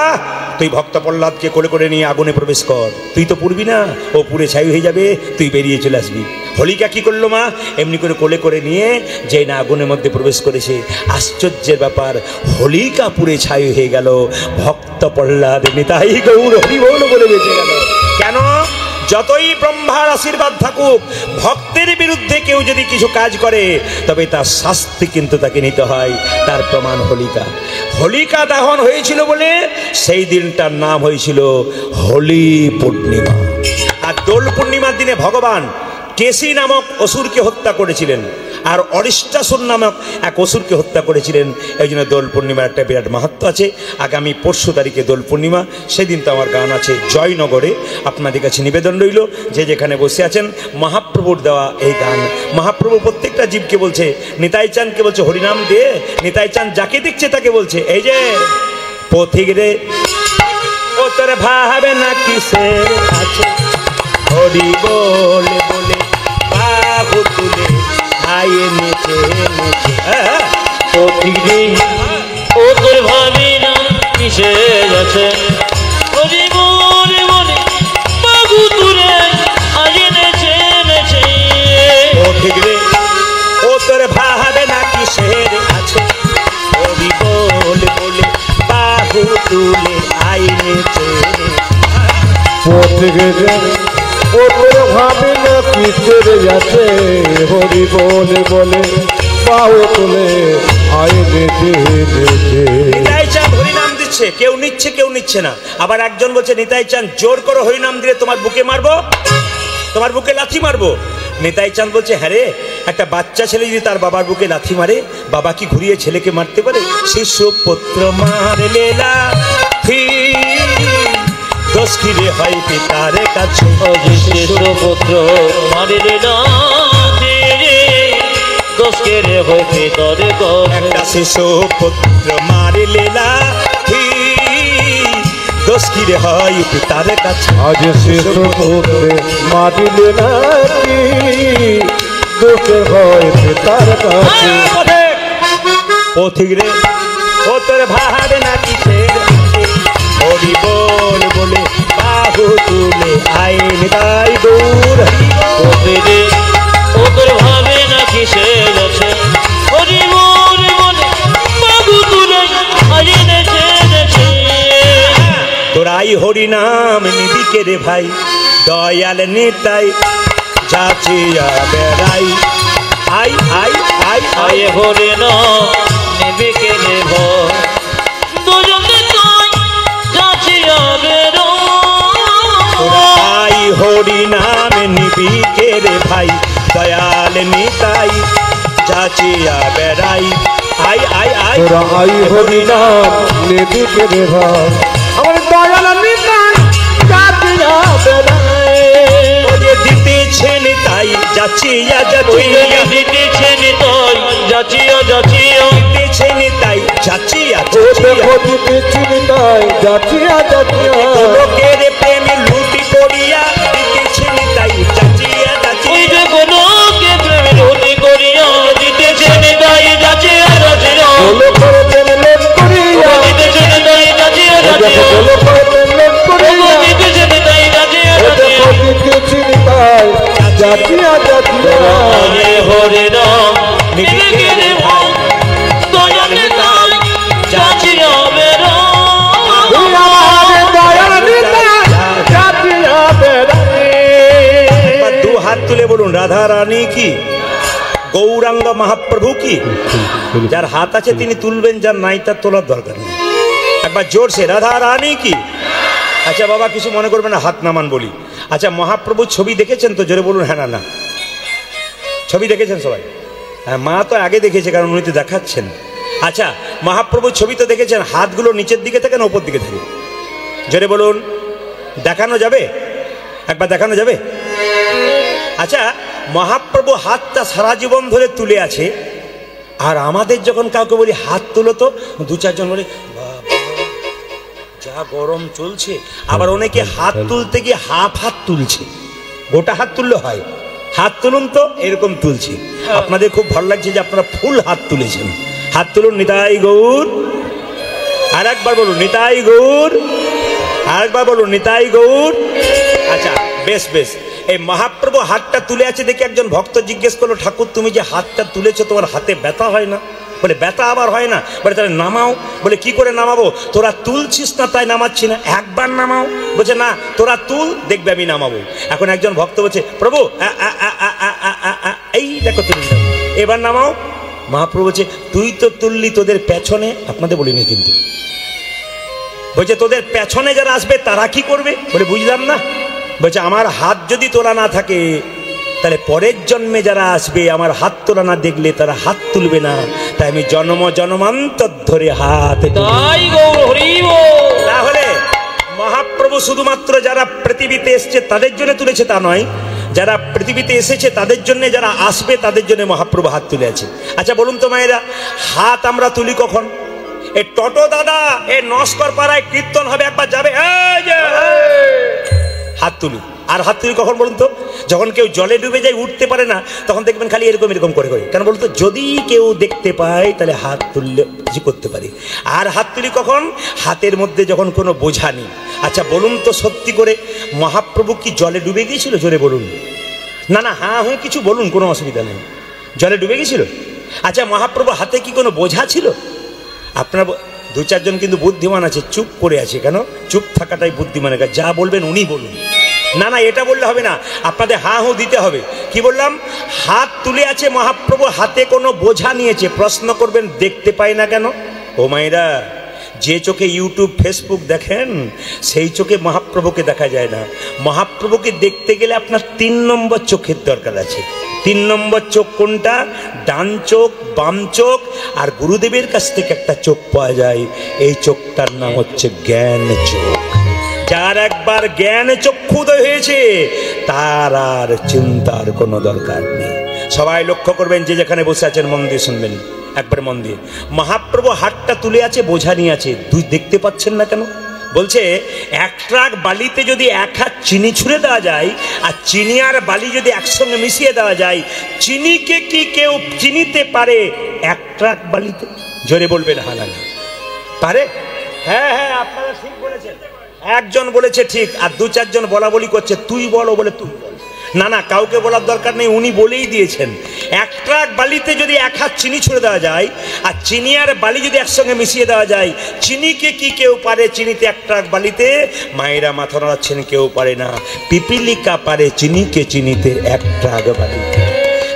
তুই ভক্ত প্রহ্লাদকে কোলে করে নিয়ে আগুনে প্রবেশ কর, তুই তো পুড়বি না, ও পুড়ে ছাই হয়ে যাবে, তুই বেরিয়ে চলে আসবি। হোলিকা কি করলো মা, এমনি করে কোলে করে নিয়ে যে না আগুনের মধ্যে প্রবেশ করেছে, আশ্চর্যের ব্যাপার, হোলিকা পুড়ে ছাই হয়ে গেল, ভক্ত প্রহ্লাদ নিতাই গৌর হরি বল বলে বেঁচে গেল। কেন? যতই ব্রহ্মার আশীর্বাদ থাকুক, ভক্তের বিরুদ্ধে কেউ যদি কিছু কাজ করে, তবে তার শাস্তি কিন্তু তাকে নিতে হয়। তার প্রমাণ হোলিকা। হোলিকা দহন হয়েছিল বলে সেই দিনটার নাম হয়েছিল হোলি পূর্ণিমা। আর দোল পূর্ণিমার দিনে ভগবান কেশী নামক অসুরকে হত্যা করেছিলেন, আর অরিষ্টাসুর নামক এক অসুরকে হত্যা করেছিলেন। এই জন্য দোল পূর্ণিমার একটা বিরাট মাহাত্ম্য আছে। আগামী পরশু তারিখে দোল পূর্ণিমা, সেদিন তো আমার গান আছে জয়নগরে। আপনাদের কাছে নিবেদন রইল, যে যেখানে বসে আছেন, মহাপ্রভুর দেওয়া এই গান, মহাপ্রভু প্রত্যেকটা জীবকে বলছে, নিতাই চাঁদকে বলছে হরিনাম দে, নিতাই চাঁদ যাকে দেখছে তাকে বলছে, এই যে পথিক রে ও তোর ভাবে না কিসের আছে, হরি বলে বলে বাহু তুলে আয়ে নেচে নেচে। পথিক রে ও তোর ভাবে না কিসে আছে, হরি বলে বলে বাহু তুলে আয়ে নেচে নেচে। পথিক রে ও তোর ভাবে না কিসের আছে, হরি বলে বলে বাহু তুলে আয়ে নেচে নেচে। পথিক রে ও তোর ভাবে না কিসের আছে, হরি বলে বলে বাহু তুলে আয় নেচে নেচে। চলছে, কেউ নিচ্ছে কেউ নিচ্ছে না। আবার একজন বলছে নিতাই চাঁদ জোর করে হরিনাম দিলে তোমার বুকে মারবো, তোমার বুকে লাথি মারবো। নিতাই চাঁদ বলছে হ্যাঁ রে, একটা বাচ্চা ছেলে যদি তার বাবার বুকে লাথি মারে, বাবা কি ঘুরিয়ে ছেলেকে মারতে পারে? শিশু পুত্র মারলে লাথি, দোষ কি রে হয় পিতার কাছে। শিশু পুত্র মারিলে লাথি, দোষ কি রে হয় পিতার কাছে। একটা শিশু পুত্র মারলে লাথি, দোষ কি রে হয় পিতার কাছে। আজ শিশু পুত্রে মারিলে নাকি, দোষের হয় পিতার কাছে। পথিক রে ও তোর ভাবে না কিসের আছে, হরি বল বলে বাহু তুলে আইন তাই দূর। রে ও তোর ভাবে না কিসের আছে, হরি বল বলে বাহু তুলে আইন ছেড়েছে। তোরাই হরি নাম নিবি কে রে ভাই, দয়াল নিতাই যাচিয়া বেড়াই। আই আই আই আই আয় হরে না নেবে কে নেব, দুজনে তাই যাচিয়া বেরো। তোরাই হরি নাম নিবি কে রে ভাই, দয়াল নিতাই যাচিয়া বেড়াই। আই আই আই তোরা আই হরি নাম নেবি কে রে ভাই, আমার দয়াল নিতাই যাচিয়া বেড়ায়। ওরে দিতেছে নিতাই যাচিয়া যাচিয়া, দিতেছে নিতাই যাচিয়া যাচিয়া, দিতেছে নিতাই যাচিয়া ও যাচিয়া। দেখো দিতেছি নিতাই যাচিয়া যাচিয়া, লোকের প্রেমে লুটি করিয়া দিতেছে নিতাই যাচিয়া ওই যাচিয়া। যে কোনকে প্রেমে রতি করিয়া, দিতেছে নিতাই যাচিয়া যাচিয়া, বলো করে প্রেম লোক করিয়া, দিতেছে নিতাই যাচিয়া ও দেখো যাচিয়া, বলো করে প্রেম লোক করিয়া, দিতেছে নিতাই যাচিয়া ও দেখো যাচিয়া। দিতেছি নিতাই যাচিয়া যাচিয়া। আরে হরে রাম নিবে কে রে ভাই, দয়াল নিতাই যাচিয়া বেরো। তুই আমার দয়াল নিতাই যাচিয়া বেড়ায়। একবার দু হাত তুলে বলুন রাধা রানী কি, গৌরাঙ্গ মহাপ্রভু কি। যার হাত আছে তিনি তুলবেন, যার নাই তার তোলার দরকার নেই। একবার জোরসে রাধা রানী কি। আচ্ছা বাবা কিছু মনে করবেন না, হাত নামান বলি। আচ্ছা মহাপ্রভুর ছবি দেখেছেন তো? জোরে বলুন হ্যাঁ না না। ছবি দেখেছেন সবাই? হ্যাঁ, মা তো আগে দেখেছে কারণ উনি তো দেখাচ্ছেন। আচ্ছা মহাপ্রভুর ছবি তো দেখেছেন, হাতগুলো নিচের দিকে থাকে না উপর দিকে থাকে? জোরে বলুন, দেখানো যাবে? একবার দেখানো যাবে? আচ্ছা মহাপ্রভু হাতটা সারা জীবন ধরে তুলে আছে, আর আমাদের যখন কাউকে বলি হাত তুলো তো, দু চারজন বলে বাবা যা গরম চলছে। আবার অনেকে হাত তুলতে গিয়ে হাফ হাত তুলছে, গোটা হাত তুললে হয়। হাত তুলুন তো, এরকম তুলছে। আপনাদের খুব ভালো লাগছে যে আপনারা ফুল হাত তুলেছেন। হাত তুলুন নিতাই গৌর। আর একবার বলুন নিতাই গৌর। আর একবার বলুন নিতাই গৌর। আচ্ছা বেশ বেশ। এই মহাপ্রভু হাতটা তুলে আছে দেখে একজন ভক্ত জিজ্ঞেস করলো, ঠাকুর তুমি যে হাতটা তুলেছো তোমার হাতে ব্যথা হয় না? বলে ব্যথা আবার হয় না? বলে তাহলে নামাও। বলে কি করে নামাবো? তোরা তুলছিস না তাই নামাচ্ছি না, একবার নামাও। বলছে না তোরা তুল, দেখবে আমি নামাবো। এখন একজন ভক্ত বলছে প্রভু এই দেখো তুলে দিলাম, এবার নামাও। মহাপ্রভু বলছে তুই তো তুললি তোদের পেছনে, আপনাদের বলিনি কিন্তু। বলছে তোদের পেছনে যারা আসবে তারা কি করবে? বলে বুঝলাম না। বলছে আমার হাত যদি তোলা না থাকে তাহলে পরের জন্মে যারা আসবে আমার হাত তোলা না দেখলে তারা হাত তুলবে না, তাই আমি জন্ম জন্মান্তর ধরে হাত তাই গৌর হরি বল। তাহলে মহাপ্রভু শুধুমাত্র যারা পৃথিবীতে এসছে তাদের জন্য তুলেছে তা নয়, যারা পৃথিবীতে এসেছে তাদের জন্য, যারা আসবে তাদের জন্য মহাপ্রভু হাত তুলে আছে। আচ্ছা বলুন তো মায়েরা, হাত আমরা তুলি কখন? এ টোটো দাদা এ নস্কর পাড়ায় কীর্তন হবে, একবার যাবে এই যে হাত তুলি। আর হাত তুলি কখন বলুন তো? যখন কেউ জলে ডুবে যায় উঠতে পারে না, তখন দেখবেন খালি এরকম এরকম করে করে। কেন বলুন তো? যদি কেউ দেখতে পায় তাহলে হাত তুললে কিছু করতে পারি। আর হাত তুলি কখন? হাতের মধ্যে যখন কোনো বোঝা নেই। আচ্ছা বলুন তো সত্যি করে, মহাপ্রভু কি জলে ডুবে গিয়েছিল? জোরে বলুন। না না হ্যাঁ হুঁ কিছু বলুন, কোনো অসুবিধা নেই। জলে ডুবে গিয়েছিল? আচ্ছা মহাপ্রভু হাতে কি কোনো বোঝা ছিল? আপনারা দু চারজন কিন্তু বুদ্ধিমান আছে, চুপ করে আছে। কেন? চুপ থাকাটাই বুদ্ধিমানের কাজ। যা বলবেন উনি বলুন। না না এটা বললে হবে না, আপনাদের হা হু দিতে হবে। কি বললাম? হাত তুলে আছে মহাপ্রভু, হাতে কোনো বোঝা নিয়েছে। প্রশ্ন করবেন দেখতে পাই না কেন? ও মায়েরা যে চোখে ইউটিউব ফেসবুক দেখেন সেই চোখে মহাপ্রভুকে দেখা যায় না। মহাপ্রভুকে দেখতে গেলে আপনার 3 নম্বর চোখের দরকার আছে। 3 নম্বর চোখ কোনটা? ডান চোখ, বাম চোখ, আর গুরুদেবের কাছ থেকে একটা চোখ পাওয়া যায়, এই চোখটার নাম হচ্ছে জ্ঞান চোখ। যার একবার জ্ঞান চক্ষুদয় হয়েছে তার আর চিন্তার কোনো দরকার নেই। সবাই লক্ষ্য করবেন, যে যেখানে বসে আছেন মন দিয়ে শুনবেন, একবার মন দিয়ে। মহাপ্রভু হাতটা তুলে আছে, বোঝা নিয়ে আছে, দুই দেখতে পাচ্ছেন না কেন? বলছে এক ট্রাক বালিতে যদি 1 হাত চিনি ছুঁড়ে দেওয়া যায় আর চিনি আর বালি যদি একসঙ্গে মিশিয়ে দেওয়া যায়, চিনিকে কি কেউ চিনিতে পারে 1 ট্রাক বালিতে? জোরে বলবেন হ্যাঁ না পারে? হ্যাঁ হ্যাঁ, আপনারা ঠিক বলেছেন। একজন বলেছে ঠিক, আর 2-4 জন বলা বলি করছে তুই বলো বলে তুই বল। না না, কাউকে বলার দরকার নেই, উনি বলেই দিয়েছেন। 1 ট্রাক বালিতে যদি 1 হাত চিনি ছুঁড়ে দেওয়া যায় আর চিনি আর বালি যদি একসঙ্গে মিশিয়ে দেওয়া যায়, চিনিকে কি কেউ পারে চিনিতে 1 ট্রাক বালিতে? মায়েরা মাথা নাড়াচ্ছেন, কেউ পারে না। পিপিলিকা পারে চিনিকে চিনিতে 1 ট্রাক বালিতে।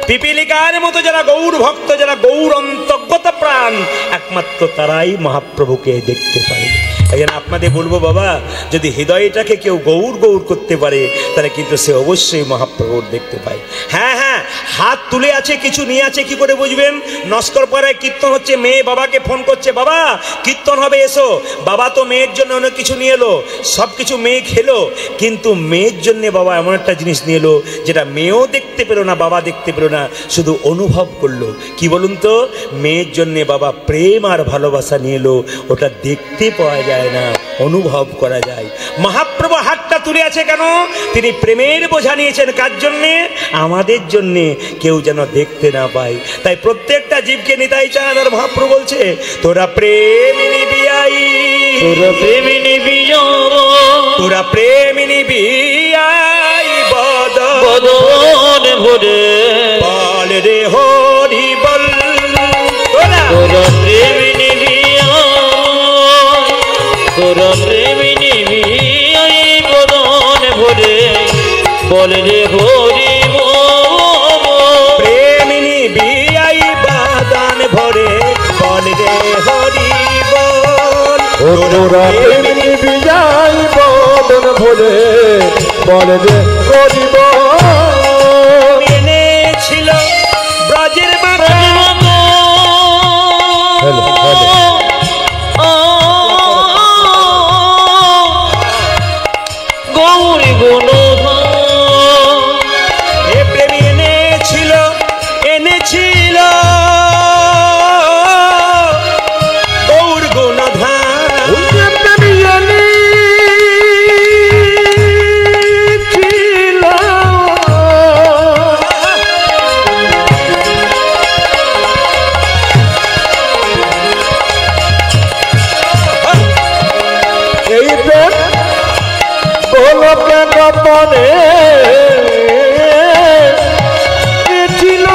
পিপিলিকার মতো যারা গৌর ভক্ত, যারা গৌর অন্তর্গত প্রাণ, একমাত্র তারাই মহাপ্রভুকে দেখতে পারে। এই জন্য আপনাদের বলবো, বাবা, যদি হৃদয়টাকে কেউ গৌর গৌর করতে পারে তাহলে কিন্তু সে অবশ্যই মহাপ্রভুর দেখতে পায়। হ্যাঁ হ্যাঁ, হাত তুলে আছে, কিছু নিয়ে আছে, কি করে বুঝবেন? নস্কর পাড়ায় কীর্তন হচ্ছে, মেয়ে বাবাকে ফোন করছে, বাবা কীর্তন হবে এসো। বাবা তো মেয়ের জন্য অনেক কিছু নিয়ে এলো, সব কিছু মেয়ে খেলো, কিন্তু মেয়ের জন্য বাবা এমন একটা জিনিস নিয়ে এলো যেটা মেয়েও দেখতে পেলো না, বাবা দেখতে পেলো না, শুধু অনুভব করলো। কি বলুন তো? মেয়ের জন্যে বাবা প্রেম আর ভালোবাসা নিয়ে এলো, ওটা দেখতে পাওয়া যায় না, অনুভব করা যায়। মহাপ্রভু হাতটা তুলে আছে কেন? তিনি প্রেমের বোঝা নিয়েছেন। কার জন্যে? আমাদের জন্যে, কেউ যেন দেখতে না পায়। তাই প্রত্যেকটা জীবকে নিতাই চান, আর মহাপ্রভু বলছে তোরা প্রেম নিবিয়াই, তোরা প্রেম নিবিয়া, তোরা প্রেম নিবিয়াই বদন ভরে বল রে হরি বল। তোরা প্রেম নিবিয়া, তোরা প্রেম নিবিয়া বদন ভরে বল রে হরি বল। প্রেম নিবিয়াই বাদান ভরে বল রে হরি বল। তোরা প্রেম নিবিয়াই বদন ভরে বল রে হরি বল। এনেছিল ব্রজের বাবা, গৌরী গুণ এ প্রেমী এনেছিল, এনেছিল গৌর গুণধাম। এই প্রেম গোলকে গোপনে ছিল,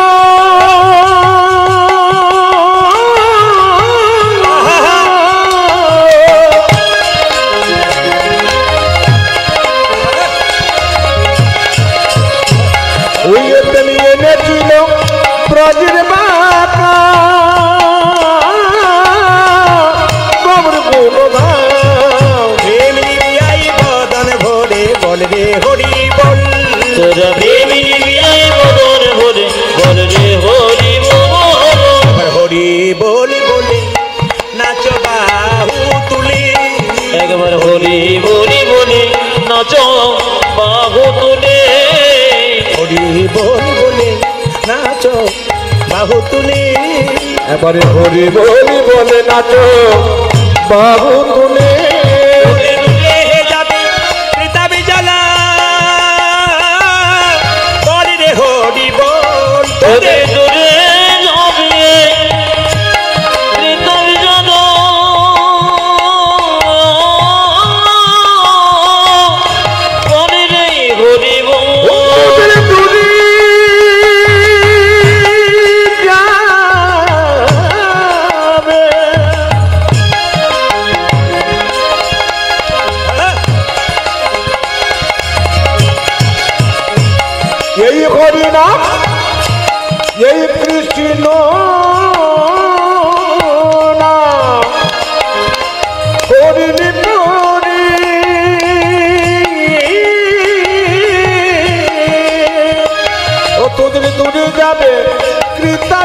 ওই প্রেম এনেছিল ব্রজের বাঁকা গৌর গুণধাম। প্রেম নিবিয়াই বদন ভরে বল রে হরি বল। তোরা প্রেম নিবিয়া বদন ভরে বল রে হরি বল। এবার হরি বল বলে নাচ বাহু তুলে, একবার হরি বলি বলি নাচ বাহু তুলে। হরি বল বলে নাচ বাহু তুলে। এবারে হরি বলি বলে নাচো বাবু তুলে। তুলে তুলে যাবে প্রতাপে জ্বালা, বল রে হরি বল। তোরে তোরে যাবে প্রীতম জন, বলে রে হরি বল। ওদের তুলি যাবে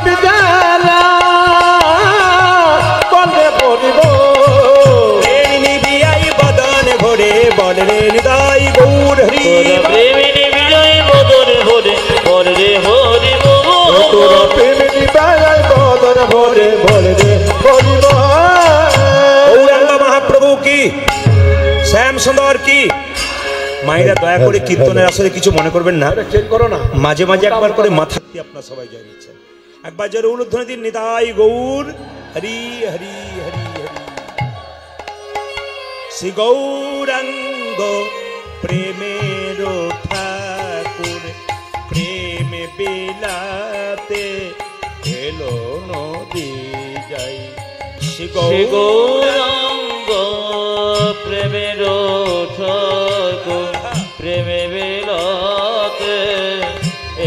বিজালা বলে বলিব প্রেম নিবিয়াই বদন ভরে বলে রে নিতাই গৌর হরি প্রেমিনী বিজয় বদন ভরে বলে রে হরি তোর প্রেমিনী বেলায় বদন ভরে বলে রে বলিব গৌরাঙ্গ মহাপ্রভু কি, শ্যাম সুন্দর কি। মায়েরা দয়া করে কীর্তনের আসলে কিছু মনে করবেন না, চেক করো না মাঝে মাঝে একবার করে মাথা দিয়ে আপনার সবাই জয় দিচ্ছেন। একবার জোরে উলুধ্বনি দিন, নিতাই গৌর হরি হরি হরি হরি। শ্রী গৌরাঙ্গ প্রেমের ঠাকুর প্রেম বিলাতে এলো নদী যাই। শ্রী গৌরাঙ্গ প্রেমের ঠাকুর প্রেমে বেলাতে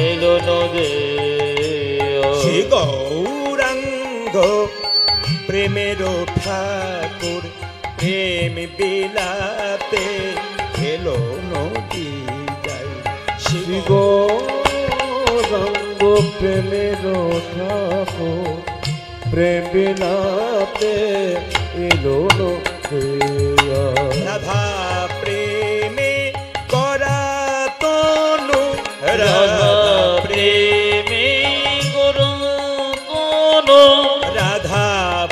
এলো নদী। শ্রী গৌরাঙ্গ প্রেমের ঠাকুর প্রেম বিলাতে এলো নদী যাই। শ্রী গৌরাঙ্গ প্রেমের ঠাকুর প্রেম বিলাতে এলো রাধা প্রেমে করা তনু রাধা প্রেমে করো কোন রাধা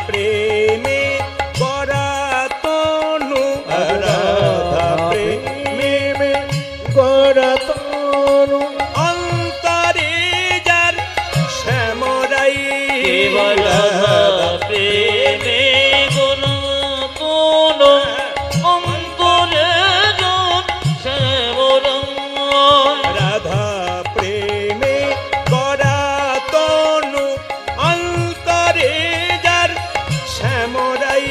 প্রেমে করা তনু রাধা প্রেমে করা তনু অন্তরে যার শ্যামরাই রাধা প্রেমে করো কোন অন্তরে জন শ্যামরঙ্গ রাধা প্রেমে করা তনু অন্তরে যার শ্যামরাই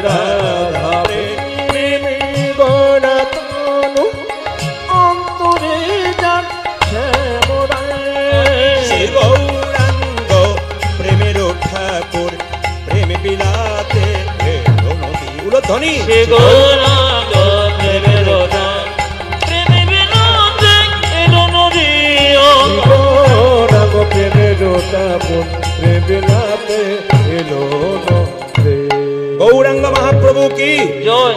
রাধা প্রেমে করা তনু অন্তরে যান শ্রী গৌরাঙ্গ প্রেমের ঠাকুর প্রেম বিলাতে এলো নদী। উলধ্বনি সে গৌরাঙ্গ প্রেমের প্রেমে বিনোদে এলো নদী। গৌরাঙ্গ প্রেমের ঠাকুর প্রেম বিলাতে এলো গৌরাঙ্গ মহাপ্রভু কি জয়।